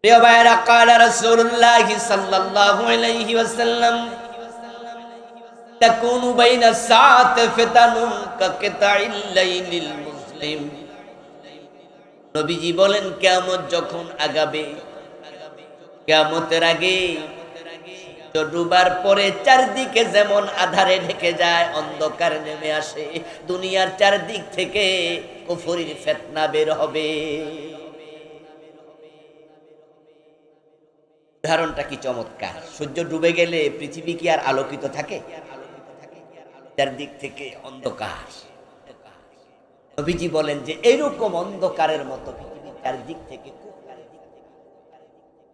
প্রিয় ভাইরা, ক্বালা রাসূলুল্লাহ সাল্লাল্লাহু আলাইহি ওয়াসাল্লাম তাকুনু বাইনা সাআত ফিতানুন কাকিতাইল লাইলিল মুসলিম। নবীজি বলেন, কিয়ামত যখন আগাবে, কিয়ামতের আগে ডুবার পরে চারদিকে যেমন আধারে ঢেকে যায়, অন্ধকার নেমে আসে, দুনিয়ার চারদিক থেকে কুফরির ফিতনা বের হবে। উদাহরণটা কি চমৎকার! সূর্য ডুবে গেলে পৃথিবী কি আর আলোকিত থাকে? চারদিক থেকে অন্ধকার। নবীজি বলেন যে এইরকম অন্ধকারের মতো পৃথিবীর চারদিক থেকে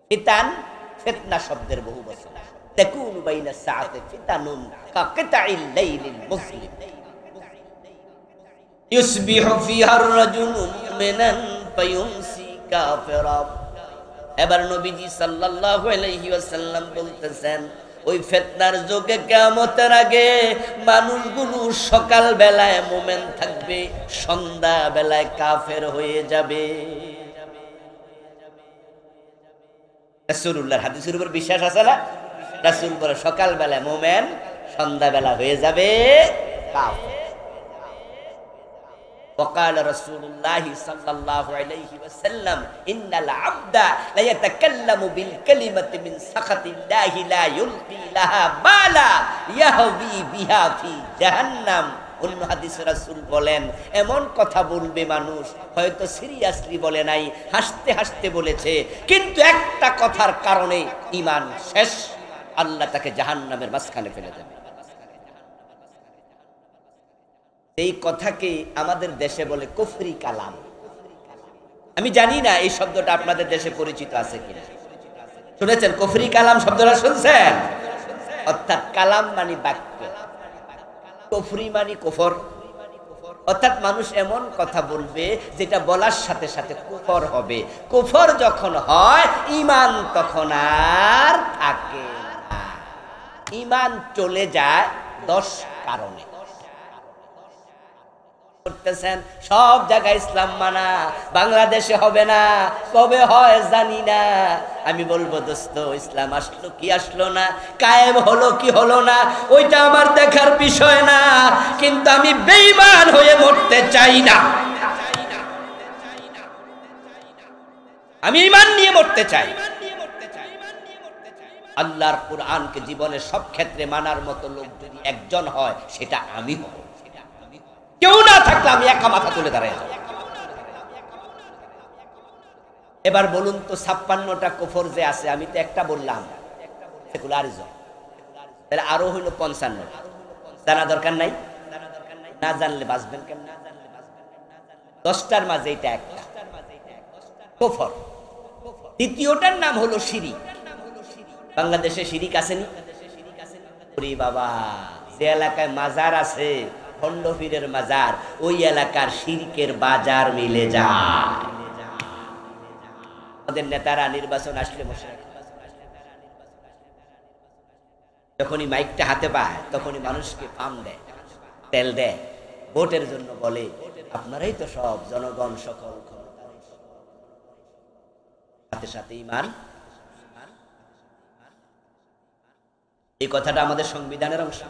ফিতান, ফিতনা শব্দের বহু বচন। তাকুনু বাইনা সাআতি ফিতানুন কাকিতাইল লাইলিল মুসলিম ইউসবিহু ফিহা আর-রাজুলু মুমিনান ফায়ুমসি কাফিরা। এবার নবীজি সাল্লাল্লাহু আলাইহি ওয়াসাল্লাম বলতেছেন, ওই ফিতনার যুগে কিয়ামতের আগে মানুষগুলো সকাল বেলায় মুমিন থাকবে, সন্ধ্যা বেলায় কাফের হয়ে যাবে। রাসূলুল্লাহর হাদিসের উপর বিশ্বাস আছে না? রাসূল বলে সকাল বেলায় মুমিন, সন্ধ্যা বেলা হয়ে যাবে কাফের। وقال رسول الله صلى الله عليه وسلم إن العبد لا يتكلم بالكلمة من سخط الله لا يلقي لها بالا يهوي بها في جهنم। অন্য হাদিসে রাসূল বলেন, এমন কথা বলবে মানুষ, হয়তো সিরিয়াসলি বলে নাই, হাসতে হাসতে বলেছে, কিন্তু একটা কথার কারণে ঈমান শেষ, আল্লাহ তাকে জাহান্নামের মাঝখানে ফেলে দেবে। এই কথাকে আমাদের দেশে বলে কুফরি কালাম। আমি জানি না এই শব্দটা আপনাদের দেশে পরিচিত আছে কিনা। শুনেছেন কুফরি কালাম শব্দটা? শুনছেন? অর্থাৎ কালাম মানে বাক্য, কুফরি মানে কুফর, অর্থাৎ মানুষ এমন কথা বলবে যেটা বলার সাথে সাথে কুফর হবে। কুফর যখন হয়, ঈমান তখন আর থাকে না। ঈমান চলে যায় 10 কারণে। সব জায়গায় ইসলাম মানা, বাংলাদেশে হবে না, কবে হয় জানি না। আমি বলবো, দোস্ত, ইসলাম আসলো কি আসলো না, কায়েম হলো কি হলো না, ওইটা আমার দেখার বিষয় না, কিন্তু আমি বেঈমান হয়ে মরতে চাই না। আমি ঈমান নিয়ে মরতে চাই। আল্লাহর কুরআনকে জীবনের সব ক্ষেত্রে মানার মতো লোক যদি একজন হয়, সেটা আমি হব। কেউ না থাকলে আমি একা মাথা তুলে দাঁড়াই যাব। এবার বলুন তো, 56টা কুফর যে আছে, আমি তো একটা বললাম সেকুলারিজম, তাহলে আরো হইল 55। জানা দরকার নাই? না জানলে বাঁচবেন কেমন? 10টার মাঝে এটা একটা কুফর। দ্বিতীয়টার নাম হলো শিরিক। বাংলাদেশে শিরিক আসেনি? ওরে বাবা, যে এলাকায় মাজার আছে, খণ্ডপীরের মাজার, ওই এলাকার শিরকের বাজার মিলে যায়। আমাদের নেতারা নির্বাচন আসলে যখনই মাইকটা হাতে পায়, তখনই মানুষকে পাম দেয়, তেল দেয়, ভোটের জন্য বলে, আপনারাই তো সব, জনগণ সকল সাথে সাথে ঈমান। এই কথাটা আমাদের সংবিধানের অংশ।